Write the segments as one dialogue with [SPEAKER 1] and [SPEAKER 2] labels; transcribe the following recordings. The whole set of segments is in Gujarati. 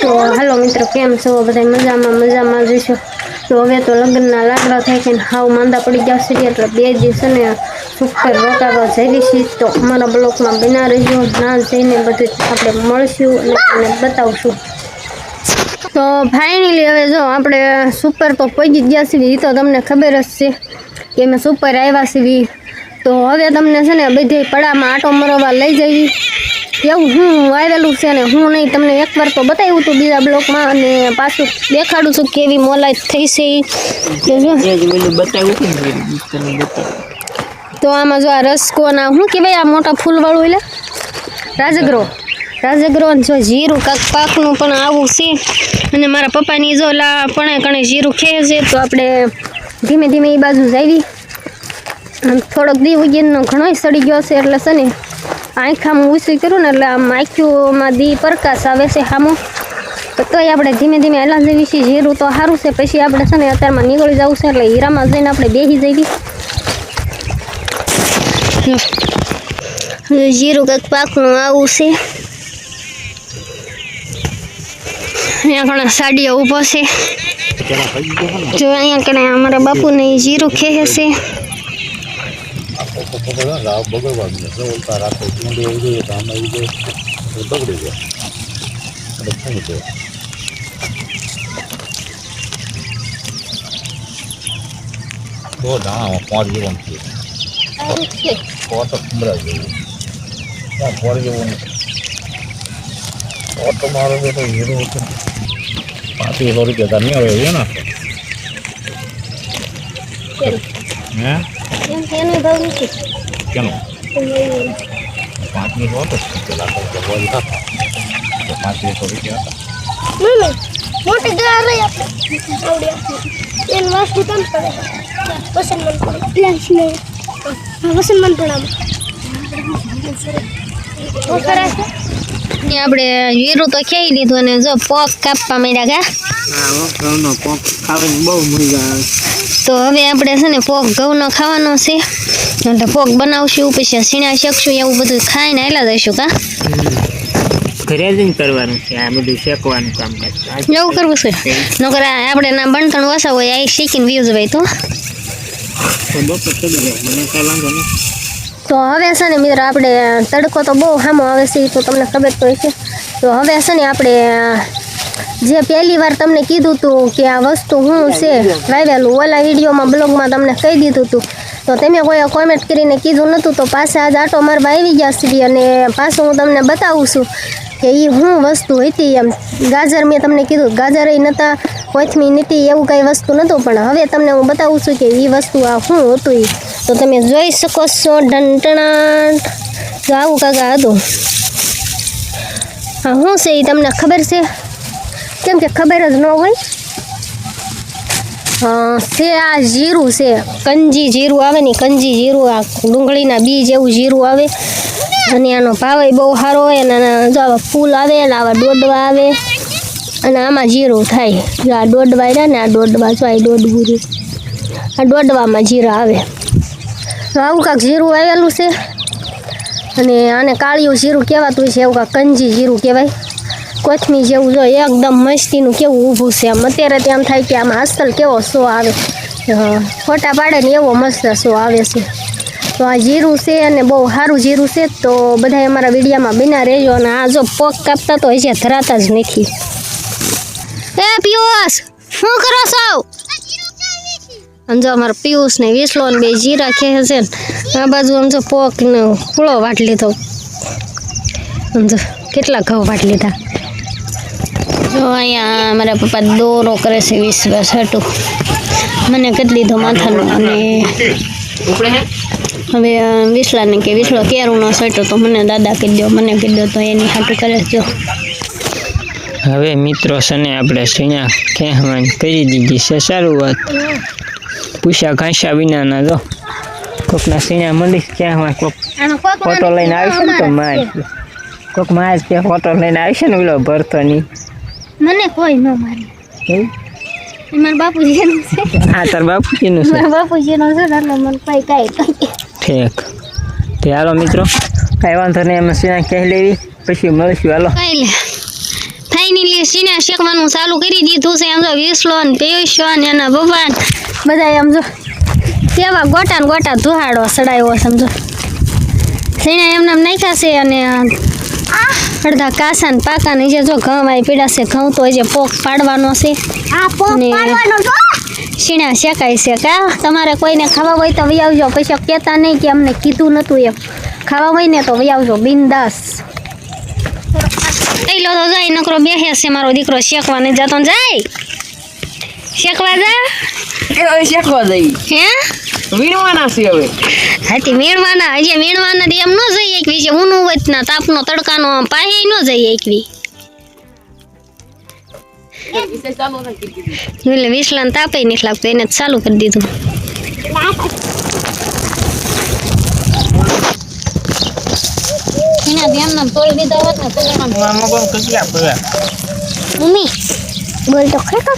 [SPEAKER 1] તો હાલો મિત્રો, કેમ છો બધા? મજામાં જઈશું. તો હવે તો લગ્નના લાકડા થાય છે ને હાવ માંદા પડી ગયા છે, એટલે 2 દિવસ ને સુપર રોકાવા જઈ છે. તો અમારા બ્લોકમાં બના રહેજો, ના જઈને બધું આપણે મળશું અને તમને બતાવશું. તો ફાઇનલી હવે જો આપણે સુપર તો પહોંચી ગયા છીએ, એ તો તમને ખબર જ છે કે અમે સુપર આવ્યા છીએ. તો હવે તમને છે ને બધે પડામાં આટો મરવા લઈ જઈ, એવું હું આવેલું છે ને હું નહીં, તમને એકવાર તો બતાવ્યું હતું બીજા બ્લોકમાં, અને પાછું દેખાડું છું કેવી મોલાઈ થઈ છે. તો આમાં જો આ રસકોના શું કહેવાય, આ મોટા ફૂલવાળું એટલે રાજગરો જો જીરું કાંક પાકનું પણ આવું છે. અને મારા પપ્પાની જો કણે જીરું ખેંચે છે. તો આપણે ધીમે ધીમે એ બાજુ જાવી. થોડોક દી ઉગીનો ઘણો સડી ગયો છે, એટલે છે ને આંખામાં ઊંચી કરું ને એટલે આમ આંખીઓમાં દી પ્રકાશ આવે છે સામો. તોય આપણે ધીમે ધીમે હેલા જઈએ છીએ. જીરું તો સારું છે, પછી આપણે છે ને અત્યારમાં નીકળી જવું છે, એટલે હીરામાં જઈને આપણે બેસી જઈએ. જીરું કંઈક પાકનું આવું છે. અહીંયા ઘણા સાડીઓ ઊભો છે. જો અહીંયા કણે અમારા બાપુને જીરું ખેહે છે. આપણે જીરું તો ખાઈ લીધું અને જો પોક કાપવા માંડ્યા તો હવે આપણે છે ને પોક ઘઉંનો ખાવાનો છે, એટલે પોક બનાવશું, પછી સીણા શકશું, એવું બધું ખાઈને આયલા દઈશું.
[SPEAKER 2] ઘરે જઈને કરવાનું છે આ બધું, શેકવાનું કામ
[SPEAKER 1] એવું કરવું છે. નકર આપણે ના બનતણ ઓછા હોય આ શીખીને વ્યૂઝ ભાઈ. તો હવે છે ને મિત્રો આપણે તડકો તો બહુ સામો આવે છે, તો તમને ખબર તો છે. તો હવે છે ને આપણે જે પહેલી વાર તમને કીધું હતું કે આ વસ્તુ શું છે વાવેલું, ઓલા વિડીયોમાં બ્લોગમાં તમને કહી દીધું હતું, તો તમે કોઈ કોમેન્ટ કરીને કીધું નહોતું. તો પાછા આજ આટો મારવા આવી ગયા છીએ, અને પાછું હું તમને બતાવું છું કે એ શું વસ્તુ હતી. એમ ગાજર મેં તમને કીધું, ગાજર એ નહોતા, કોથમી નથી, એવું કંઈ વસ્તુ નહોતું, પણ હવે તમને હું બતાવું છું કે એ વસ્તુ આ શું હતું. એ તો તમે જોઈ શકો છો. ઢંટણાટ જો આવું કાકા હતું. હા શું છે એ તમને ખબર છે? કેમ કે ખબર જ ન હોય. છે આ જીરું છે, કંજી જીરું આવે ને, કંજી જીરું, આ ડુંગળીના બીજ જેવું જીરું આવે, અને આનો ભાવ બહુ સારો હોય. અને જો આવા ફૂલ આવે ને આવા દોડવા આવે, અને આમાં જીરું થાય. જો આ દોડવા રહ્યા ને, આ દોડવા જો આ દોડવું રહ્યું, આ દોડવામાં જીરા આવે. તો આવું કાંક જીરું આવેલું છે, અને આને કાળિયું જીરું કહેવાતું છે, એવું કાંક કંજી જીરું કહેવાય. કોથમી જેવું જો એકદમ મસ્તીનું કેવું ઊભું છે. આમ અત્યારે તેમ થાય કે આમાં અસલ કેવો શો આવે, ફોટા પાડે ને એવો મસ્ત શો આવે છે. તો આ જીરું છે અને બહુ સારું જીરું છે. તો બધા અમારા વિડીયામાં બના રહેજો. અને આ જો પોક કાપતા તો હજી ધરાતા જ નથી. એ પિયુષ શું કરો છો? આમ જો અમારા પિયુષ ને વિસલો ને બે જીરા ખેંચે છે ને, આ બાજુ આમ જો પોક ને ફૂળો વાટ લીધો. આમ જો કેટલા ઘઉં વાટ લીધા. જો અહીંયા મારા પપ્પા દોરો કરે છે વિશ્વાસ હતું, મને કરી લીધો માથાનો. અને હવે વિસલાને કે વિસલો કેરું ન સટ્યો તો મને દાદા કહી દો, મને કહી દો, તો એની હાટું કરે છે.
[SPEAKER 2] હવે મિત્રો છે ને આપણે સીણા ખેંચવાની કરી દીધી છે શરૂઆત. પૂછ્યા ઘાસ્યા વિનાના જો કોકના સીણા મંડીશ ક્યાં કોક ફોટો લઈને આવશે ને, તો માર કોક માર કે ફોટો લઈને આવશે ને ઓલો ભરતોની,
[SPEAKER 1] મને કોઈ ન મારે. મારા બાપુજીનું છે.
[SPEAKER 2] હા તાર બાપુજીનું છે.
[SPEAKER 1] મારા બાપુજીનું છે, એટલે મને કોઈ કાંઈ
[SPEAKER 2] ઠીક. તો હાલો મિત્રો, કાંઈ વાંધો નહીં, એમાં સીણા કહી લેવી, પછી મળીશું. હાલો
[SPEAKER 1] કાંઈ લે ફાઇનલી સીના શેકવાનું ચાલુ કરી દીધું છે. આમ જો વિસલો ને પેશો ને એના ભગવાન બધા આમ જો કેવા ગોટા ને ગોટા ધુહાડો સડાયો સમજો. સીણા એમને નાખ્યા છે અને અડધા કાસા ને પાકા ને જે જો ઘઉં આવી પીડા છે. ઘઉં તો હજી પોક પાડવાનો છે. સીણા શેકાય છે. કા તમારે કોઈને ખાવા હોય તો વહી આવજો. પછી કહેતા નહીં કે અમને કીધું નહોતું એમ. ખાવા હોય ને તો વહી આવજો બિંદાસ. એલો તો જાય નકરો બેસે છે મારો દીકરો શેકવા નહીં જતો. જાય શેકવા જા.
[SPEAKER 2] શેકવા જઈ
[SPEAKER 1] હે
[SPEAKER 2] વીણવાના છે હવે.
[SPEAKER 1] હાથી વીણવાના હજી વીણવાના એમ ન જઈ એકવી છે. ઊનું વચના તાપનો તડકાનો પાહે ન જઈ એકવી. એટલે વિસલાને તાપે નથી લાગતું એને ચાલુ કરી દીધું. મમ્મી બોલ તો ખરેખર.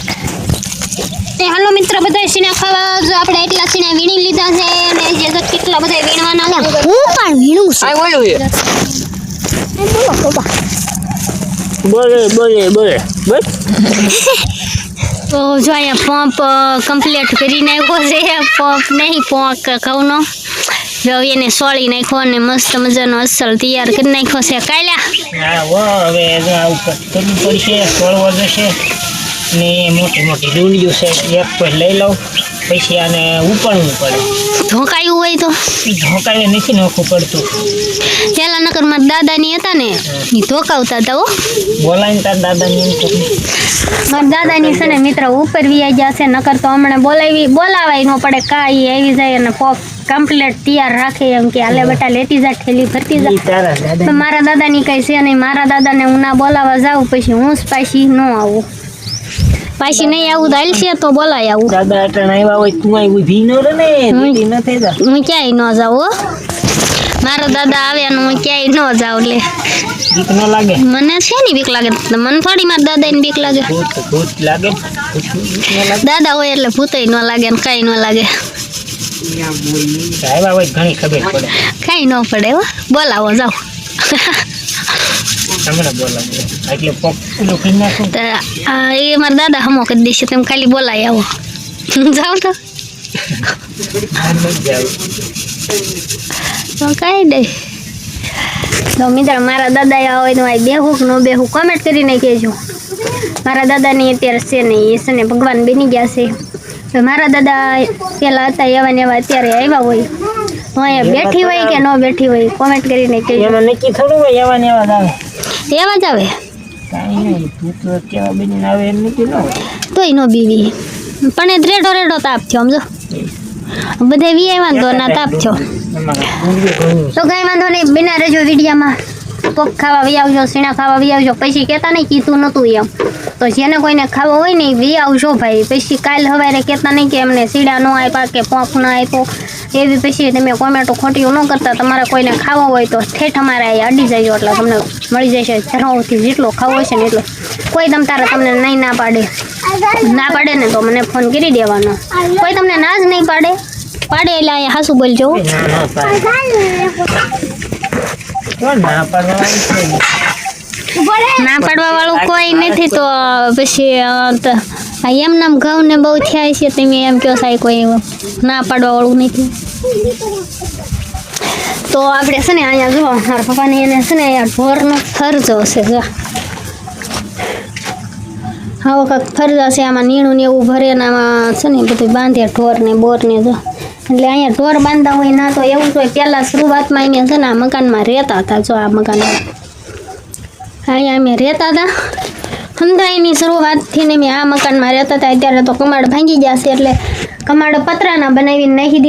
[SPEAKER 1] હાલો મિત્ર બધા સીણા ખાવા જો આપણે એટલા સીણા વીણી લીધા છે અને જે કેટલા બધા વીણવાના લે હું પણ વીણું છું.
[SPEAKER 2] બોલે બસ.
[SPEAKER 1] તો જો અહીંયા પંપ કમ્પ્લીટ કરી નાખ્યો છે. પંપ નહીં પોંક ઘઉંનો જો એને સોળી નાખ્યો અને મસ્ત મજાનો અસલ તૈયાર કરી નાખ્યો છે. કાયલા
[SPEAKER 2] હવે આવું કરવું પડશે. સોળવો જશે ને મોટી મોટી ડુંડીઓ છે એક પર લઈ લઉં પછી આને ઉપાડવું પડે.
[SPEAKER 1] ધોકાયું હોય તો
[SPEAKER 2] ધોકાવે નથી નોખું પડતું.
[SPEAKER 1] પેલા નકર મારા દાદાની હતા ને એ ધોકાવતા હતા. હો
[SPEAKER 2] બોલાવીને તાર દાદાની
[SPEAKER 1] મારા દાદાની છે ને મિત્ર ઉપર વી ગયા છે. નકર તો હમણાં બોલાવાય ન પડે. કાંઈ આવી જાય અને પોપ કમ્પ્લીટ તૈયાર રાખે એમ કે હાલે બેટા લેતી જા ઠેલી ભરતી જા. તો મારા દાદાની કઈ છે નહીં. મારા દાદાને હું ના બોલાવા જાઉં પછી હું જ પાછી ન આવું. પાછી નહીં આવું તો હાલશે તો બોલાય આવું.
[SPEAKER 2] દાદા અટણ આવ્યા હોય તું અહીં ઊભી ન રહે ને ન થઈ જા.
[SPEAKER 1] હું ક્યાંય ન જાઉં. મારા દાદા આવે ને હું ક્યાંય ન જાઉં. એટલે
[SPEAKER 2] બીક ન લાગે
[SPEAKER 1] મને છે ને બીક લાગે. મને થોડી મારા દાદાને બીક લાગે.
[SPEAKER 2] ભૂત લાગે.
[SPEAKER 1] દાદા હોય એટલે ભૂતય ન લાગે ને કાંઈ ન લાગે.
[SPEAKER 2] આવ્યા હોય ઘણી ખબર પડે.
[SPEAKER 1] કાંઈ ન પડે. હો બોલાવો જાઓ.
[SPEAKER 2] તમને બોલાવો એટલે પગ પેલું કરી નાખું.
[SPEAKER 1] એ મારા દાદા હમો કરી દેશે. તમે ખાલી બોલાય આવો. જાઓ તો કાંઈ નહીં. તો મિત્ર મારા દાદા હોય તો બેહું કે ન બેહું કોમેન્ટ કરીને કહેજો. મારા દાદાની અત્યારે છે નહીં. એ છે ને ભગવાન બની ગયા છે. તો મારા દાદા પહેલાં હતા એવા ને એવા અત્યારે આવ્યા હોય તો અહીંયા બેઠી હોય કે ન બેઠી હોય કોમેન્ટ કરીને કહેજો.
[SPEAKER 2] એમાં નક્કી થોડું હોય એવા ને એવા જ આવે.
[SPEAKER 1] એવા જ આવે
[SPEAKER 2] કાંઈ નહીં. તું તો કેવા બનીને આવે એમ નથી ન હોય.
[SPEAKER 1] તોય ન બીવી પણ એ રેડો તાપ થયો સમજો. બધે વી આવ્યા તો ના તાપ થયો. તો કાંઈ વાંધો નહીં. બિના રહેજો વિડીયામાં. પોક ખાવા વી આવજો. સીણા ખાવા વી આવજો. પછી કહેતા નહીં કીધું નહોતું એમ. તો જેને કોઈને ખાવો હોય ને વી આવજો ભાઈ. પછી કાલ સવારે કહેતા નહીં કે એમને સીડા ન આપ્યા કે પોંખ ન આપ્યો. એવી પછી તમે કોમેન્ટો ખોટીઓ ન કરતા. તમારે કોઈને ખાવો હોય તો ઠેઠ અમારે અહીંયા અડી જાય એટલે તમને મળી જશે. ધરાવથી જેટલો ખાવો હશે ને એટલો. કોઈ તારે તમને નહીં ના પાડે. ના પાડે ને તો મને ફોન કરી દેવાનો. કોઈ તમને ના જ નહીં પાડે એટલે અહીંયા હાસું બોલજો. ના પાડવા વાળું કોઈ નથી. તો પછી એમ નામ ઘઉં ને બહુ થયા છે. તમે એમ કહો સાહેબ કોઈ ના પાડવા વાળું નથી. તો આપણે છે ને અહીંયા જો મારા પપ્પાને એને છે ને અહીંયા ઢોરનો ફરજો છે. જો આવો કાંઈક ફરજા છે. આમાં નીણું ને એવું ભરે ને આમાં છે ને બધું બાંધે ઢોર ને બોર ને. જો એટલે અહીંયા ઢોર બાંધતા હોય ના તો એવું હોય. પહેલાં શરૂઆતમાં એને છે ને આ મકાનમાં રહેતા હતા. જો આ મકાનમાં અહીંયા અમે રહેતા હતા. હંધાઈની શરૂઆતથી ને મેં આ મકાનમાં રહેતા હતા. અત્યારે તો કમાડ ભાંગી ગયા છે એટલે કમાડ પતરાના બનાવીને નાખી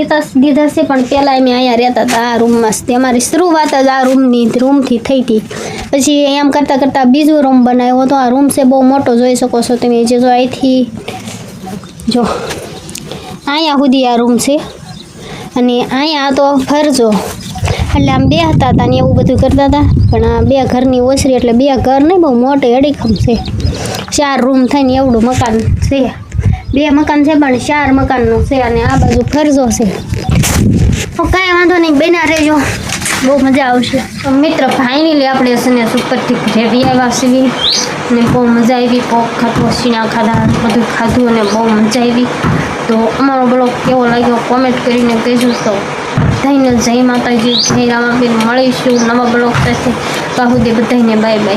[SPEAKER 1] દીધા છે. પણ પહેલાં અમે અહીંયા રહેતા હતા આ રૂમમાં. અમારી શરૂઆત જ આ રૂમથી થઈ હતી. પછી એમ કરતાં કરતાં બીજો રૂમ બનાવ્યો હતો. આ રૂમ છે બહુ મોટો જોઈ શકો છો તમે. જે જો અહીંથી જો અહીંયા સુધી આ રૂમ છે અને અહીંયા તો ફરજો એટલે આમ બે હતા ને એવું બધું કરતા હતા. પણ આ બે ઘરની ઓસરી એટલે બે ઘર નહીં બહુ મોટી અડીખમ છે. 4 રૂમ થઈને એવડું મકાન છે. 2 મકાન છે પણ 4 મકાનનું છે અને આ બાજુ ફરજો છે. તો કાંઈ વાંધો નહીં. બેના રહેજો. બહુ મજા આવશે. તો મિત્ર ફાઇનલી આપણે છે ને સુપરથી ગ્રેવી આવ્યા સીવી અને બહુ મજા આવી. પોક ખાધો, સીણા ખાધા, બધું ખાધું અને બહુ મજા આવી. તો અમારો બ્લોગ કેવો લાગ્યો કોમેન્ટ કરીને કહેજો. તો બધાને જય માતાજી, જય રામાબેન. મળીશું નવા બ્લોગ સાથે. ત્યાં સુધી બધાને બાય બાય.